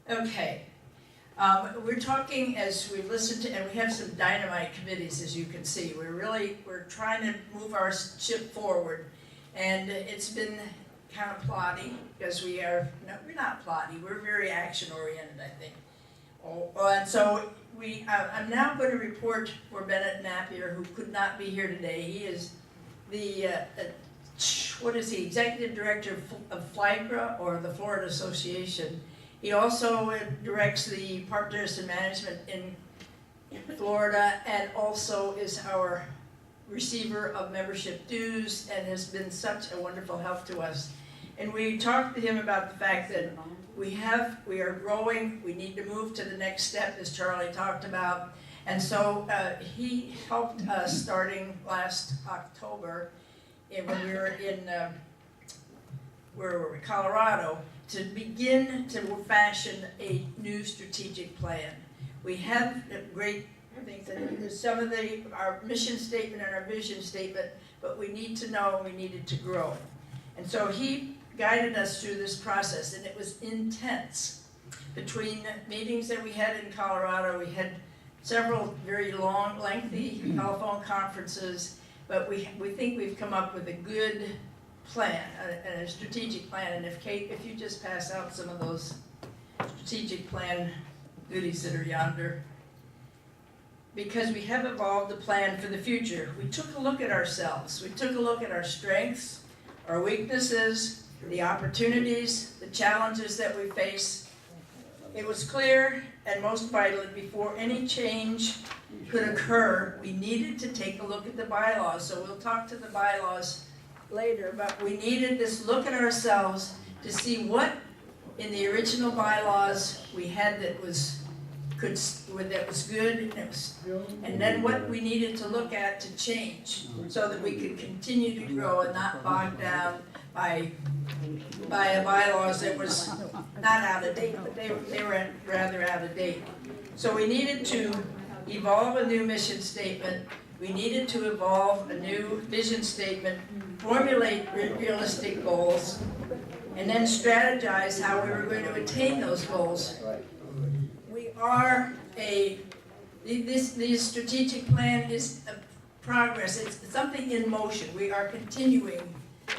Okay. We're talking as we listen to, and we have some dynamite committees, as you can see. We're trying to move our ship forward, and it's been kind of plotty because we're not plotty. We're very action oriented, I think. And so I'm now going to report for Bennett Napier, who could not be here today. He is the executive director of FLICRA, or the Florida Association. He also directs the partners and management in Florida, and also is our receiver of membership dues, and has been such a wonderful help to us. And we talked to him about the fact that we are growing, we need to move to the next step, as Charlie talked about. And so he helped us starting last October when we were in, where were we, Colorado, to begin to fashion a new strategic plan. We have great things, and some of our mission statement and our vision statement, but we need to know we needed to grow. And so he guided us through this process, and it was intense. Between meetings that we had in Colorado, we had several very long, lengthy telephone conferences, but we think we've come up with a good plan, a strategic plan. And if Kate, if you just pass out some of those strategic plan goodies that are yonder, because we have evolved a plan for the future. We took a look at ourselves. We took a look at our strengths, our weaknesses, the opportunities, the challenges that we face. It was clear and most vital that before any change could occur, we needed to take a look at the bylaws. So we'll talk to the bylaws later, but we needed this look at ourselves to see what in the original bylaws we had that was good, and then what we needed to look at to change so that we could continue to grow and not bogged down by a bylaws that was not out of date, but they were rather out of date. So we needed to evolve a new mission statement. We needed to evolve a new vision statement, formulate realistic goals, and then strategize how we were going to attain those goals. We are this strategic plan is a progress. It's something in motion. We are continuing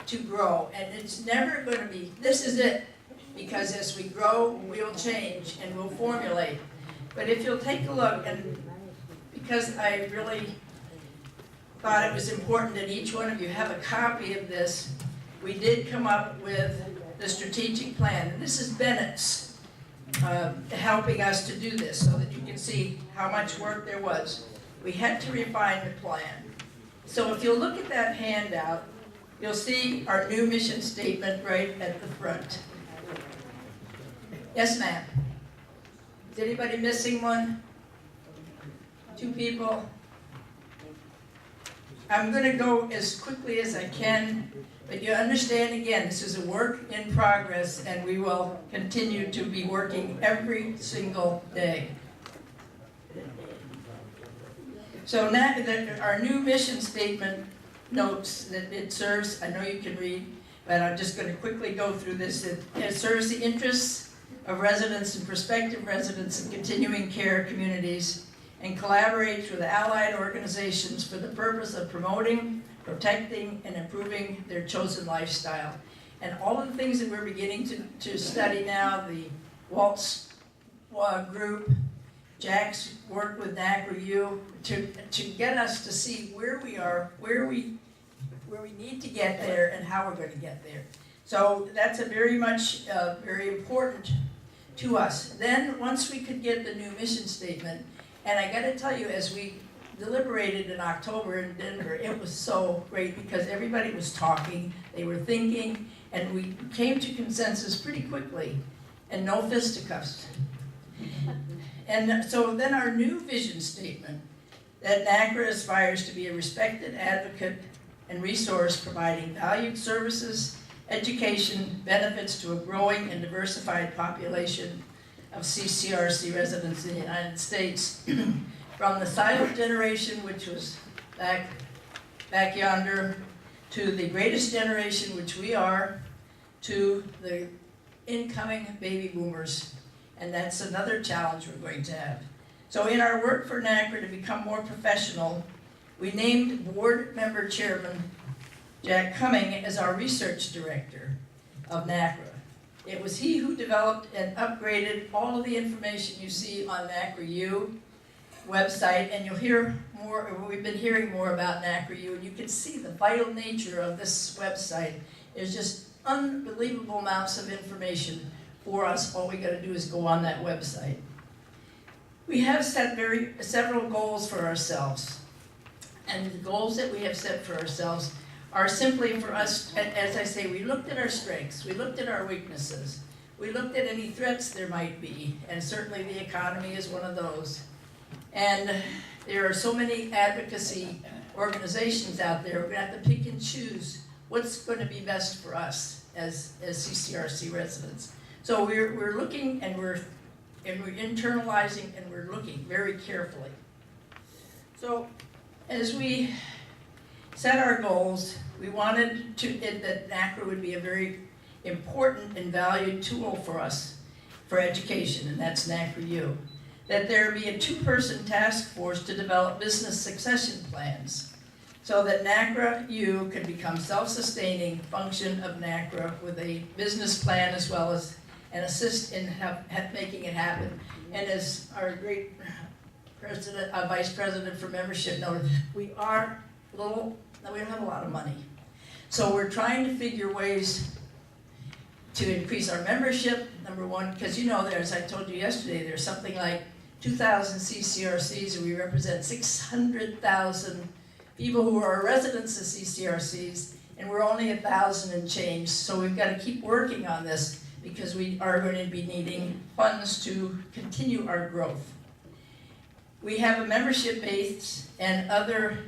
to grow, and it's never going to be, this is it, because as we grow, we'll change and we'll formulate. But if you'll take a look, and because I really thought it was important that each one of you have a copy of this, we did come up with the strategic plan. And this is Bennett's helping us to do this so that you can see how much work there was. We had to refine the plan. So if you'll look at that handout, you'll see our new mission statement right at the front. Yes, ma'am. Is anybody missing one? 2 people? I'm going to go as quickly as I can, but you understand, again, this is a work in progress, and we will continue to be working every single day. So now our new mission statement notes that it serves, I know you can read, but I'm just going to quickly go through this. It serves the interests of residents and prospective residents in continuing care communities, and collaborates with allied organizations for the purpose of promoting, protecting, and improving their chosen lifestyle. And all of the things that we're beginning to study now, the Walsh group, Jack's work with NaCCRA, to get us to see where we are, where we need to get there, and how we're going to get there. So that's a very important to us. Then once we could get the new mission statement, and I got to tell you, as we deliberated in October in Denver, it was so great because everybody was talking, they were thinking, and we came to consensus pretty quickly, and no fisticuffs. And so then our new vision statement, that NaCCRA aspires to be a respected advocate and resource providing valued services, education, benefits to a growing and diversified population of CCRC residents in the United States, from the silent generation, which was back yonder, to the greatest generation, which we are, to the incoming baby boomers. and that's another challenge we're going to have. So in our work for NaCCRA to become more professional, we named board member chairman Jack Cumming as our research director of NaCCRA. It was he who developed and upgraded all of the information you see on NaCCRA website, and you'll hear more, or we've been hearing more about NaCCRA, and you can see the vital nature of this website. There's just unbelievable amounts of information for us. All we gotta do is go on that website. We have set several goals for ourselves, and the goals that we have set for ourselves are simply for us, as I say, we looked at our strengths, we looked at our weaknesses, we looked at any threats there might be, and certainly the economy is one of those. And there are so many advocacy organizations out there, we're gonna have to pick and choose what's gonna be best for us as CCRC residents. So we're looking and we're internalizing and we're looking very carefully. So as we set our goals, we wanted that NaCCRA would be a very important and valued tool for us for education, and that's NaCCRA. That there be a 2-person task force to develop business succession plans so that NaCCRA can become self-sustaining function of NaCCRA with a business plan as well as and assist in making it happen. And as our great vice president for membership noted, we don't have a lot of money. So we're trying to figure ways to increase our membership, number one, because as I told you yesterday, there's something like 2,000 CCRCs, and we represent 600,000 people who are residents of CCRCs, and we're only 1,000 and change. So we've got to keep working on this because we are going to be needing funds to continue our growth. We have a membership base and other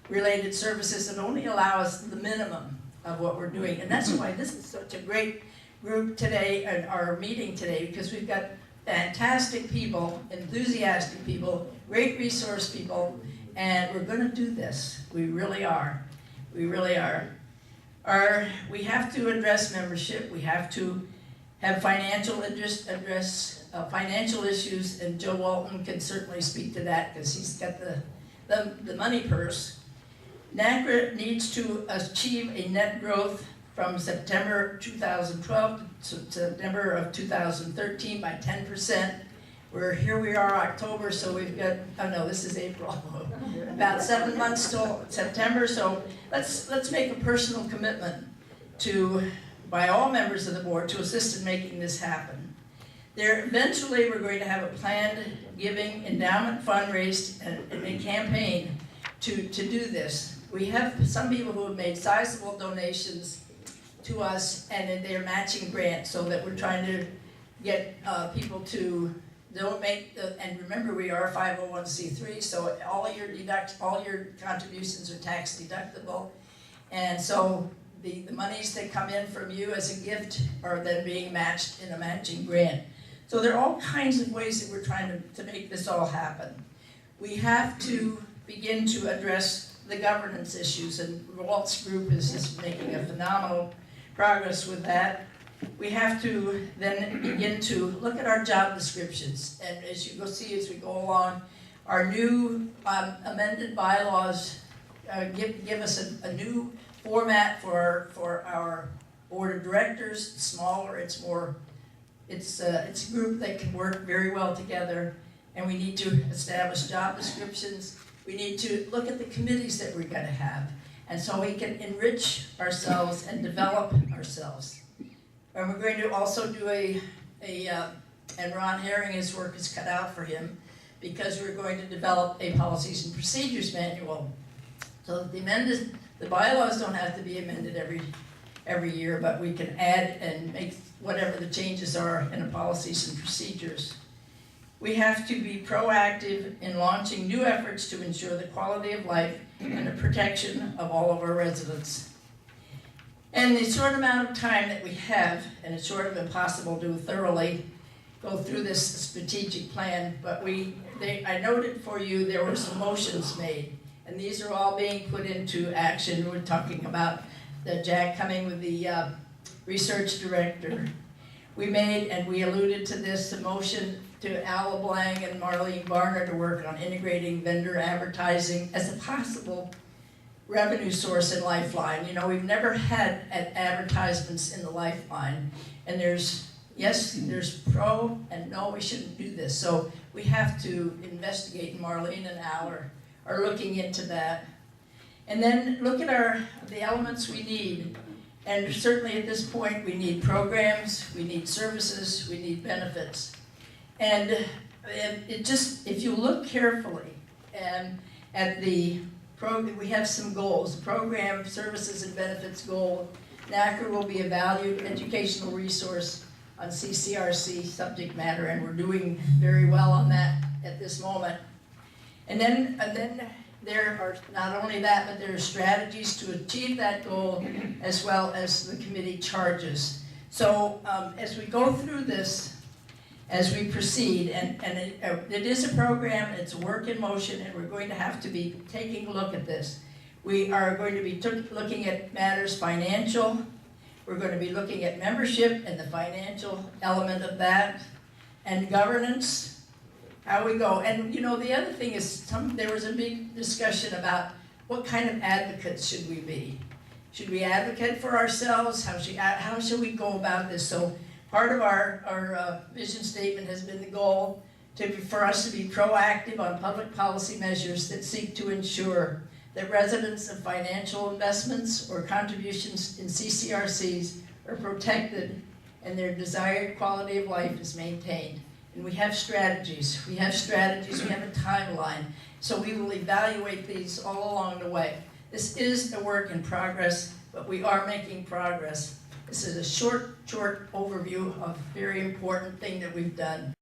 related services that only allow us the minimum of what we're doing. And that's why this is such a great group today, and our meeting today, because we've got fantastic people, enthusiastic people, great resource people, and we're going to do this. We really are. We really are. We have to address membership. We have to have address financial issues, and Joe Walton can certainly speak to that because he's got the money purse. NaCCRA needs to achieve a net growth from September 2012 to September of 2013 by 10%. Here we are October, so we've got, oh no, this is April. About 7 months till September, so let's make a personal commitment by all members of the board to assist in making this happen. Eventually we're going to have a planned giving endowment fundraise and a campaign to do this. We have some people who have made sizable donations to us, and they're matching grants, so that we're trying to get people to donate. And remember, we are a 501c3, so all your contributions are tax deductible, and so the monies that come in from you as a gift are then being matched in a matching grant. So there are all kinds of ways that we're trying to make this all happen. We have to begin to address the governance issues, and Walt's group is just making a phenomenal progress with that. We have to then begin to look at our job descriptions, and as you go see as we go along, our new amended bylaws give us a new format for our board of directors. It's smaller, it's a group that can work very well together, and we need to establish job descriptions. We need to look at the committees that we're going to have, and so we can enrich ourselves and develop ourselves. And we're going to also do and Ron Herring, his work is cut out for him, because we're going to develop a policies and procedures manual. So the bylaws don't have to be amended every year, but we can add and make whatever the changes are in the policies and procedures. We have to be proactive in launching new efforts to ensure the quality of life and the protection of all of our residents. And the short amount of time that we have, and it's sort of impossible to thoroughly go through this strategic plan, but I noted for you there were some motions made, and these are all being put into action. We're talking about Jack coming with the research director. we made, and we alluded to this, a motion to Al LeBlanc and Marlene Barner to work on integrating vendor advertising as a possible revenue source in Lifeline. You know, we've never had advertisements in the Lifeline, and there's pro and no, we shouldn't do this. So we have to investigate, and Marlene and Al are looking into that. And then look at the elements we need. And certainly at this point, we need programs, we need services, we need benefits. And it just, if you look carefully and at the program, we have some goals. The program, services, and benefits goal. NaCCRA will be a valued educational resource on CCRC subject matter, and we're doing very well on that at this moment. And then there are not only that, but there are strategies to achieve that goal, as well as the committee charges. So as we go through this, as we proceed, and it is a program, it's a work in motion, and we're going to have to be taking a look at this. We are going to be looking at matters financial. We're going to be looking at membership and the financial element of that, and governance, how we go. And you know, the other thing is, there was a big discussion about what kind of advocates should we be? Should we advocate for ourselves? How should we go about this? So part of our vision statement has been the goal for us to be proactive on public policy measures that seek to ensure that residents of financial investments or contributions in CCRCs are protected and their desired quality of life is maintained. And we have strategies. We have a timeline. So we will evaluate these all along the way. This is a work in progress, but we are making progress. This is a short overview of a very important thing that we've done.